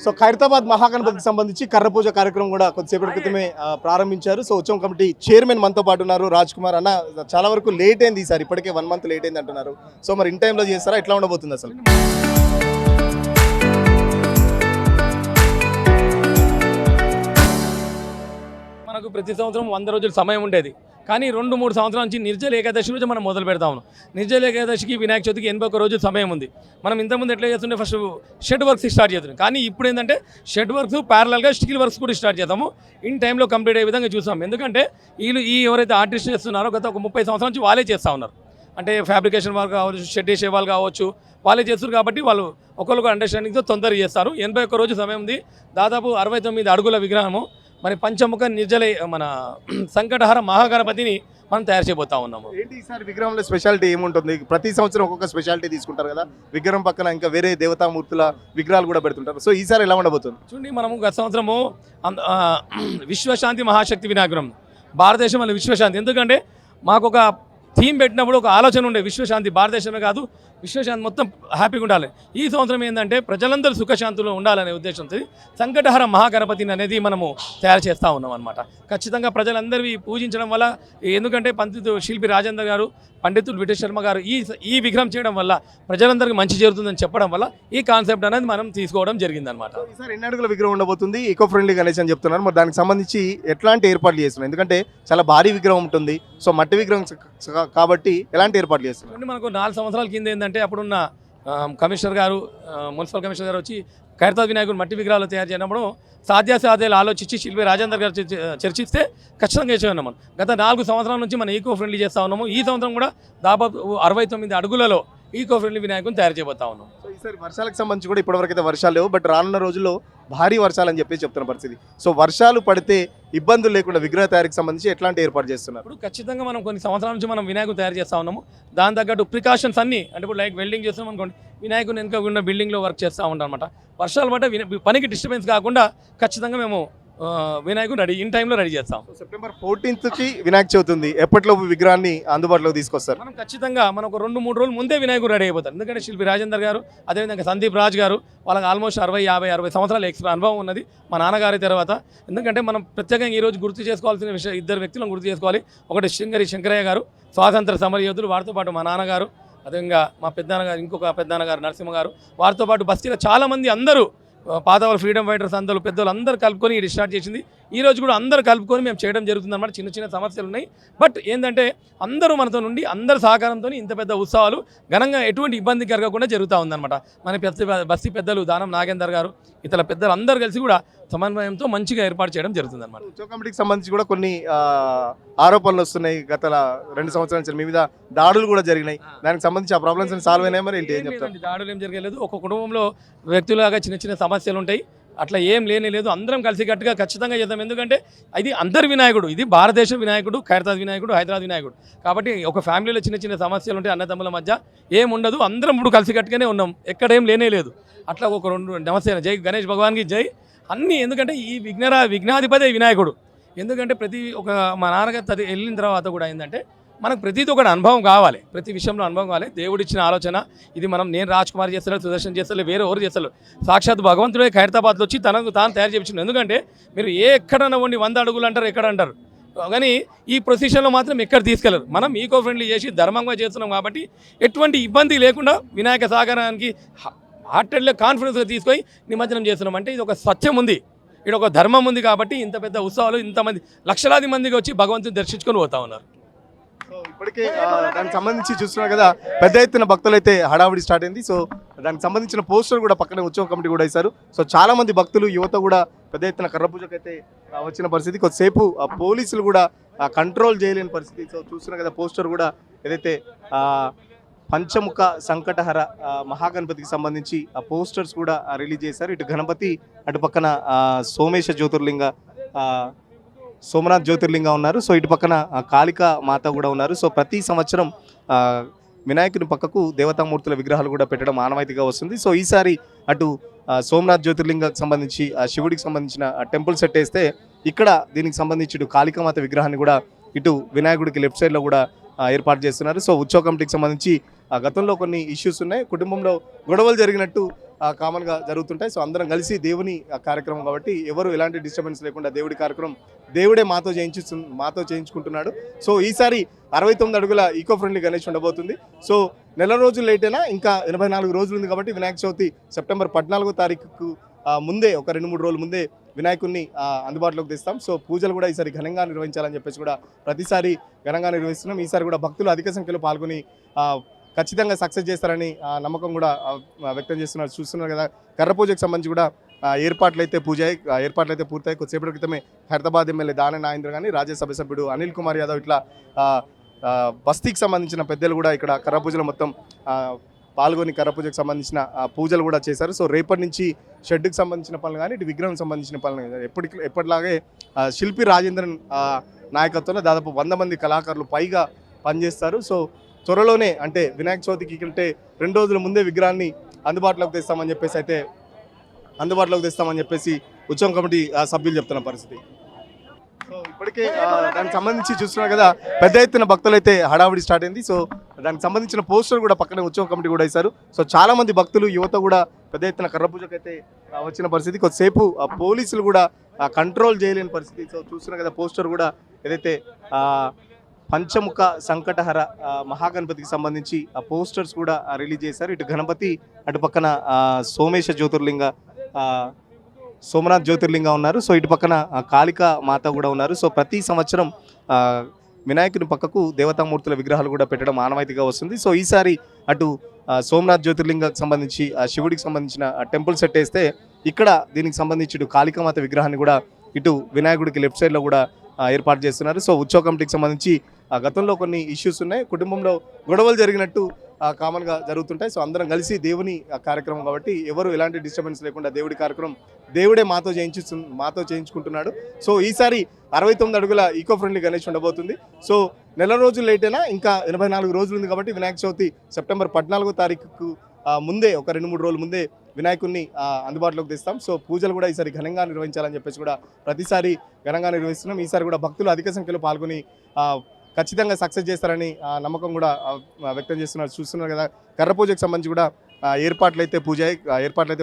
So Khairatabad మహాగణపతికి సంబంధించి కర్ర పూజ కార్యక్రమం కూడా కొద్దిసేపటి క్రితమే ప్రారంభించారు. సో ఉత్సవం కమిటీ చైర్మన్ మనతో పాటు ఉన్నారు రాజ్ కుమార్ అన్న. చాలా వరకు లేట్ అయింది ఈసారి, ఇప్పటికే 1 మంత్ లేట్ అయింది అంటున్నారు. సో మరి ఇన్ టైంలో చేస్తారా, ఎట్లా ఉండబోతుంది అసలు? మనకు ప్రతి సంవత్సరం 100 రోజుల సమయం ఉండేది, కానీ 2-3 సంవత్సరాల నుంచి నిర్జల ఏకాదశి రోజు మనం మొదలు పెడతా ఉన్నాం. నిర్జల ఏకాదశికి వినాయక చవితికి 81 రోజుల సమయం ఉంది. మనం ఇంతకుముందు ఎట్లా చేస్తుంటే ఫస్ట్ షెడ్ వర్క్స్ స్టార్ట్ చేస్తున్నాం, కానీ ఇప్పుడు ఏంటంటే షెడ్ వర్క్స్ ప్యారలల్గా స్టీల్ వర్క్స్ కూడా స్టార్ట్ చేద్దాము. ఇన్ టైంలో కంప్లీట్ అయ్యే విధంగా చూసాం. ఎందుకంటే ఎవరైతే ఆర్టిస్ట్ చేస్తున్నారో గత ఒక 30 సంవత్సరాల నుంచి వాళ్ళే చేస్తూ ఉన్నారు. అంటే ఫ్యాబ్రికేషన్ వాళ్ళు కావచ్చు, షెడ్ వేసే వాళ్ళు కావచ్చు, వాళ్ళే చేస్తారు. కాబట్టి వాళ్ళు ఒకరికి అండర్స్టాండింగ్తో తొందరగా చేస్తారు. 81 రోజు సమయం ఉంది. దాదాపు 69 అడుగుల విగ్రహము, మరి పంచముఖ నిర్జల మన సంకటహర మహాగణపతిని మనం తయారు చేయబోతా ఉన్నాము. ఏంటి ఈసారి విగ్రహంలో స్పెషాలిటీ ఏముంటుంది? ప్రతి సంవత్సరం ఒక్కొక్క స్పెషాలిటీ తీసుకుంటారు కదా, విగ్రహం పక్కన ఇంకా వేరే దేవతామూర్తుల విగ్రహాలు కూడా పెడుతుంటారు. సో ఈసారి ఎలా ఉండబోతుంది? చూడండి, మనము గత సంవత్సరము విశ్వశాంతి మహాశక్తి వినాయకురం, భారతదేశం అనే విశ్వశాంతి. ఎందుకంటే మాకు ఒక థీమ్ పెట్టినప్పుడు ఒక ఆలోచన ఉండే, విశ్వశాంతి భారతదేశమే కాదు విశ్వశాంతి మొత్తం హ్యాపీగా ఉండాలి. ఈ సంవత్సరం ఏంటంటే ప్రజలందరూ సుఖశాంతులు ఉండాలనే ఉద్దేశంతో సంకటహర మహాగణపతిని అనేది మనము తయారు చేస్తూ ఉన్నాం అనమాట. ఖచ్చితంగా ప్రజలందరివి పూజించడం వల్ల, ఎందుకంటే శిల్పి రాజేందర్ గారు, పండితులు విఠల్ శర్మ గారు ఈ విగ్రహం చేయడం వల్ల ప్రజలందరికీ మంచి జరుగుతుందని చెప్పడం వల్ల ఈ కాన్సెప్ట్ అనేది మనం తీసుకోవడం జరిగిందనమాట. ఈసారి ఎన్ని అడుగుల విగ్రహం ఉండబోతుంది? ఈకో ఫ్రెండ్లీ గణేష్ అని చెప్తున్నారు. మరి దానికి సంబంధించి ఎట్లాంటి ఏర్పాట్లు చేస్తున్నారు? ఎందుకంటే చాలా భారీ విగ్రహం ఉంటుంది, సో మట్టి విగ్రహం కాబట్టి ఎలాంటి ఏర్పాట్లు చేస్తున్నారు? మనకు 4 సంవత్సరాల కింద ఏంటంటే అప్పుడున్న కమిషనర్ గారు, మున్సిపల్ కమిషనర్ గారు వచ్చి ఖైరతాబాద్ వినాయకుడు మట్టి విగ్రహాలు తయారు చేయడంలో సాధ్యాసాధ్యాలు ఆలోచించి శిల్పి రాజేందర్ గారు చర్చిస్తే ఖచ్చితంగా చేసాం. మనం గత 4 సంవత్సరాల నుంచి మనం ఈకో ఫ్రెండ్లీ చేస్తూ ఉన్నాము. ఈ సంవత్సరం కూడా దాదాపు 69 అడుగులలో ఈకో ఫ్రెండ్లీ వినాయకుని తయారు చేయబోతా ఉన్నాం. సో ఈసారి వర్షాలకు సంబంధించి కూడా ఇప్పటివరకు అయితే వర్షాలు లేవు, బట్ రానున్న రోజుల్లో భారీ వర్షాలు అని చెప్పి చెప్తున్న పరిస్థితి. సో వర్షాలు పడితే ఇబ్బందులు లేకుండా విగ్రహ తయారీకి సంబంధించి ఎట్లాంటి ఏర్పాటు చేస్తున్నారు? ఇప్పుడు ఖచ్చితంగా మనం కొన్ని సంవత్సరాల నుంచి మనం వినాయకుడు తయారు చేస్తూ ఉన్నాము. దాని తగ్గట్టు ప్రికాషన్స్ అన్నీ, అంటే ఇప్పుడు లైక్ వెల్డింగ్ చేస్తున్నాం అనుకోండి, వినాయకుని వెనుక ఉన్న బిల్డింగ్లో వర్క్ చేస్తూ ఉంటాం అనమాట. వర్షాలు పట్టే పనికి డిస్టర్బెన్స్ కాకుండా ఖచ్చితంగా మేము వినాయకుడు ఇన్ టైంలో రెడీ చేస్తాం. సెప్టెంబర్ 14కి వినాయక చవితి ఉంది. ఎప్పటిలోపు విగ్రహాన్ని అందుబాటులోకి తీసుకొస్తారు? మనం ఖచ్చితంగా మనకు 2-3 రోజులు ముందే వినాయకుడు రెడీ అయిపోతారు. ఎందుకంటే శిల్పి రాజేందర్ గారు, అదేవిధంగా సందీప్ రాజ్ గారు, వాళ్ళకి ఆల్మోస్ట్ 60 సంవత్సరాల అనుభవం ఉన్నది మా నాన్నగారి తర్వాత. ఎందుకంటే మనం ప్రత్యేకంగా ఈరోజు గుర్తు చేసుకోవాల్సిన విషయం, 2 వ్యక్తులను గుర్తు చేసుకోవాలి. ఒకటి శంకరయ్య గారు, స్వాతంత్ర సమర యోధులు, వారితో పాటు మా నాన్నగారు, అదేవిధంగా మా పెద్దనాన్నగారు, ఇంకొక పెద్దనాన్నగారు నరసింహ గారు, వారితో పాటు బస్తీలో చాలామంది అందరూ పాతవాళ్ళు ఫ్రీడమ్ ఫైటర్స్ అందరూ పెద్దలు అందరూ కలుపుకొని ఇది స్టార్ట్ చేసింది. ఈ రోజు కూడా అందరూ కలుపుకొని మేము చేయడం జరుగుతుంది అన్నమాట. చిన్న చిన్న సమస్యలు ఉన్నాయి, బట్ ఏంటంటే అందరూ మనతో నుండి అందరి సహకారంతో ఇంత పెద్ద ఉత్సవాలు ఘనంగా ఎటువంటి ఇబ్బంది కలగకుండా జరుగుతూ ఉందన్నమాట. మన బస్తీ పెద్దలు దానం నాగేందర్ గారు, ఇతర పెద్దలు అందరూ కలిసి కూడా సమన్వయంతో మంచిగా ఏర్పాటు చేయడం జరుగుతుంది అన్నమాట. ఉత్సవ కమిటీకి సంబంధించి కూడా కొన్ని ఆరోపణలు వస్తున్నాయి. గత 2 సంవత్సరాల నుంచి మీ మీద దాడులు కూడా జరిగినాయి. దానికి సంబంధించి ఆ ప్రాబ్లమ్స్ సాల్వ్ అయినాయి? మరి ఏం చెప్తారు? దాడులు ఏం జరగలేదు. ఒక కుటుంబంలో వ్యక్తులాగా చిన్న చిన్న సమస్యలు ఉంటాయి, అట్లా ఏం లేదు. అందరం కలిసికట్టుగా ఖచ్చితంగా చేద్దాం. ఎందుకంటే ఇది అందరి వినాయకుడు, ఇది భారతదేశం వినాయకుడు, ఖైరతాబాద్ వినాయకుడు, హైదరాబాద్ వినాయకుడు. కాబట్టి ఒక ఫ్యామిలీలో చిన్న చిన్న సమస్యలు ఉంటాయి, అన్నదమ్ముల మధ్య ఏం ఉండదు. అందరం ఇప్పుడు కలిసికట్టుగానే ఉన్నాం, ఎక్కడేం లేనేలేదు. అట్లా ఒక 2 నమస్తే, జై గణేష్ భగవాన్కి జై అన్నీ. ఎందుకంటే ఈ విఘ్నాధిపతి వినాయకుడు. ఎందుకంటే మా నాన్నగారు వెళ్ళిన తర్వాత కూడా ఏంటంటే మనకు ప్రతిదీ ఒకటి అనుభవం కావాలి, ప్రతి విషయంలో అనుభవం కావాలి. దేవుడిచ్చిన ఆలోచన ఇది. నేను రాజ్ కుమార్ చేస్తలేదు, సుదర్శన్ చేస్తలేదు, వేరే ఎవరు చేస్తలేదు. సాక్షాత్ భగవంతుడే ఖైరతాబాద్లో వచ్చి తనకు తాను తయారు చేయించింది. ఎందుకంటే మీరు ఎక్కడన్నా ఉండి 100 అడుగులు అంటారు, ఎక్కడ అంటారు, కానీ ఈ ప్రొసీషన్లో మాత్రం ఎక్కడ తీసుకెళ్లరు. మనం ఈకో ఫ్రెండ్లీ చేసి ధర్మంగా చేస్తున్నాం కాబట్టి ఎటువంటి ఇబ్బంది లేకుండా వినాయక సాగరానికి హార్టెడ్లో కాన్ఫిడెన్స్గా తీసుకొని నిమజ్జనం చేస్తున్నాం. అంటే ఇది ఒక సత్యం ఉంది, ఇక్కడ ఒక ధర్మం ఉంది. కాబట్టి ఇంత పెద్ద ఉత్సవాలు ఇంతమంది లక్షలాది మందికి వచ్చి భగవంతుని దర్శించుకొని పోతా ఉన్నారు. సో ఇప్పటికే దానికి సంబంధించి చూస్తున్నారు కదా, పెద్ద ఎత్తున భక్తులు అయితే హడావిడి స్టార్ట్ అయింది. సో దానికి సంబంధించిన పోస్టర్ కూడా పక్కనే ఉత్సవ కమిటీ కూడా ఇస్తారు. సో చాలా మంది భక్తులు, యువత కూడా పెద్ద ఎత్తున కర్ర పూజకు అయితే వచ్చిన పరిస్థితి. కొద్దిసేపు పోలీసులు కూడా కంట్రోల్ చేయలేని పరిస్థితి. సో చూస్తున్నారు కదా, పోస్టర్ కూడా ఏదైతే పంచముఖ సంకటహర మహాగణపతికి సంబంధించి ఆ పోస్టర్స్ కూడా రిలీజ్ చేశారు. ఇటు గణపతి, అటు పక్కన సోమేశ జ్యోతిర్లింగ, సోమనాథ్ జ్యోతిర్లింగ ఉన్నారు. సో ఇటు పక్కన కాళికా మాత కూడా ఉన్నారు. సో ప్రతి సంవత్సరం వినాయకుని పక్కకు దేవతామూర్తుల విగ్రహాలు కూడా పెట్టడం ఆనవాయితీగా వస్తుంది. సో ఈసారి అటు సోమనాథ్ జ్యోతిర్లింగకు సంబంధించి శివుడికి సంబంధించిన టెంపుల్ సెట్ వేస్తే, ఇక్కడ దీనికి సంబంధించి ఇటు కాళికామాత విగ్రహాన్ని కూడా ఇటు వినాయకుడికి లెఫ్ట్ సైడ్లో కూడా ఏర్పాటు చేస్తున్నారు. సో ఉత్సవ కమిటీకి సంబంధించి గతంలో కొన్ని ఇష్యూస్ ఉన్నాయి, కుటుంబంలో గొడవలు జరిగినట్టు కామన్గా జరుగుతుంటాయి. సో అందరం కలిసి దేవుని కార్యక్రమం కాబట్టి ఎవరు ఎలాంటి డిస్టర్బెన్స్ లేకుండా దేవుడి కార్యక్రమం దేవుడే మాతో చేయించుకుంటున్నాడు. సో ఈసారి 69 అడుగుల ఈకో ఫ్రెండ్లీ గణేష్ ఉండబోతుంది. సో నెల రోజులు లేట్ అయినా ఇంకా 84 రోజులు ఉంది కాబట్టి వినాయక చవితి సెప్టెంబర్ 14వ తారీఖుకు ముందే ఒక 2-3 రోజుల ముందే వినాయకుడిని అందుబాటులోకి తెస్తాం. సో పూజలు కూడా ఈసారి ఘనంగా నిర్వహించాలని చెప్పేసి కూడా ప్రతిసారి ఘనంగా నిర్వహిస్తున్నాం. ఈసారి కూడా భక్తులు అధిక సంఖ్యలో పాల్గొని ఖచ్చితంగా సక్సెస్ చేస్తారని నమ్మకం కూడా వ్యక్తం చేస్తున్నారు. చూస్తున్నారు కదా, కర్ర పూజకు సంబంధించి కూడా ఏర్పాట్లు అయితే పూర్తయి కొద్దిసేపటి క్రితమే హైదరాబాద్ ఎమ్మెల్యే దాన నాగేంద్ర కానీ రాజ్యసభ సభ్యుడు అనిల్ కుమార్ యాదవ్ ఇట్లా బస్తీకి సంబంధించిన పెద్దలు కూడా ఇక్కడ కర్ర పూజలు మొత్తం పాల్గొని కర్ర పూజకు సంబంధించిన పూజలు కూడా చేశారు. సో రేపటి నుంచి షెడ్కి సంబంధించిన పనులు కానీ ఇటు విగ్రహం సంబంధించిన పనులు కానీ ఎప్పటిలాగే శిల్పి రాజేంద్రన్ నాయకత్వంలో దాదాపు 100 మంది కళాకారులు పైగా పనిచేస్తారు. సో త్వరలోనే అంటే వినాయక చవితికి కంటే 2 రోజుల ముందే విగ్రహాన్ని అందుబాటులోకి తెస్తామని చెప్పేసి ఉత్సవం కమిటీ సభ్యులు చెప్తున్న పరిస్థితి. సో ఇప్పటికే దానికి సంబంధించి చూస్తున్నారు కదా, పెద్ద ఎత్తున భక్తులు అయితే హడావిడి స్టార్ట్ అయింది. సో దానికి సంబంధించిన పోస్టర్ కూడా పక్కనే ఉత్సవం కమిటీ కూడా ఇస్తారు. సో చాలా మంది భక్తులు యువత కూడా పెద్ద ఎత్తున కర్ర పూజకు అయితే వచ్చిన పరిస్థితి. కొద్దిసేపు పోలీసులు కూడా కంట్రోల్ చేయలేని పరిస్థితి. సో చూస్తున్నారు కదా, పోస్టర్ కూడా ఏదైతే పంచముఖ సంకటహర మహాగణపతికి సంబంధించి ఆ పోస్టర్స్ కూడా రిలీజ్ చేశారు. ఇటు గణపతి, అటు పక్కన సోమనాథ్ జ్యోతిర్లింగ ఉన్నారు. సో ఇటు పక్కన కాళికా మాత కూడా ఉన్నారు. సో ప్రతి సంవత్సరం వినాయకుని పక్కకు దేవతామూర్తుల విగ్రహాలు కూడా పెట్టడం ఆనవాయితీగా వస్తుంది. సో ఈసారి అటు సోమనాథ్ జ్యోతిర్లింగకు సంబంధించి శివుడికి సంబంధించిన టెంపుల్ సెట్ వేస్తే ఇక్కడ దీనికి సంబంధించి ఇటు కాళికామాత విగ్రహాన్ని కూడా ఇటు వినాయకుడికి లెఫ్ట్ సైడ్లో కూడా ఏర్పాటు చేస్తున్నారు. సో ఉత్సవ కమిటీకి సంబంధించి గతంలో కొన్ని ఇష్యూస్ ఉన్నాయి, కుటుంబంలో గొడవలు జరిగినట్టు కామన్గా జరుగుతుంటాయి. సో అందరం కలిసి దేవుని కార్యక్రమం కాబట్టి ఎవరు ఎలాంటి డిస్టర్బెన్స్ లేకుండా దేవుడి కార్యక్రమం దేవుడే మాతో చేయించుకుంటున్నాడు. సో ఈసారి 69 అడుగుల ఈకో ఫ్రెండ్లీ గణేష్ ఉండబోతుంది. సో నెల రోజులు లేట్ అయినా ఇంకా 84 రోజులు ఉంది కాబట్టి వినాయక చవితి సెప్టెంబర్ 14వ తారీఖుకు ముందే ఒక 2-3 రోజుల ముందే వినాయకుడిని అందుబాటులోకి తెస్తాం. సో పూజలు కూడా ఈసారి ఘనంగా నిర్వహించాలని చెప్పేసి కూడా ప్రతిసారి ఘనంగా నిర్వహిస్తున్నాం. ఈసారి కూడా భక్తులు అధిక సంఖ్యలో పాల్గొని ఖచ్చితంగా సక్సెస్ చేస్తారని నమ్మకం కూడా వ్యక్తం చేస్తున్నారు. చూస్తున్నారు కదా, కర్ర పూజకు సంబంధించి కూడా ఏర్పాట్లు అయితే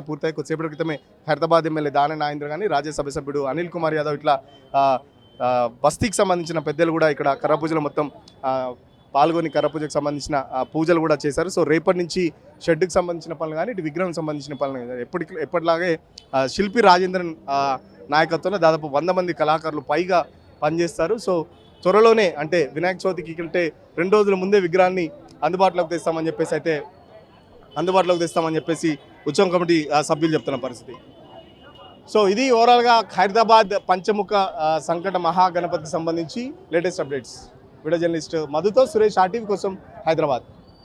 పూర్తయి కొద్దిసేపటి క్రితమే హైదరాబాద్ ఎమ్మెల్యే దాన నాగేంద్ర కానీ రాజ్యసభ సభ్యుడు అనిల్ కుమార్ యాదవ్ ఇట్లా బస్తీకి సంబంధించిన పెద్దలు కూడా ఇక్కడ కర్ర పూజలు మొత్తం పాల్గొని కర్ర పూజకు సంబంధించిన పూజలు కూడా చేశారు. సో రేపటి నుంచి షెడ్కి సంబంధించిన పనులు కానీ ఇటు విగ్రహం సంబంధించిన పనులు కానీ ఎప్పటిలాగే శిల్పి రాజేంద్రన్ నాయకత్వంలో దాదాపు 100 మంది కళాకారులు పైగా పనిచేస్తారు. సో త్వరలోనే అంటే వినాయక చవితికి కంటే 2 రోజుల ముందే విగ్రహాన్ని అందుబాటులోకి తెస్తామని చెప్పేసి ఉత్సవం కమిటీ సభ్యులు చెప్తున్న పరిస్థితి. సో ఇది ఓవరాల్గా హైదరాబాద్ పంచముఖ సంకట మహాగణపతికి సంబంధించి లేటెస్ట్ అప్డేట్స్. వీడియో జర్నలిస్ట్ మధుతో సురేష్ RTV కోసం హైదరాబాద్.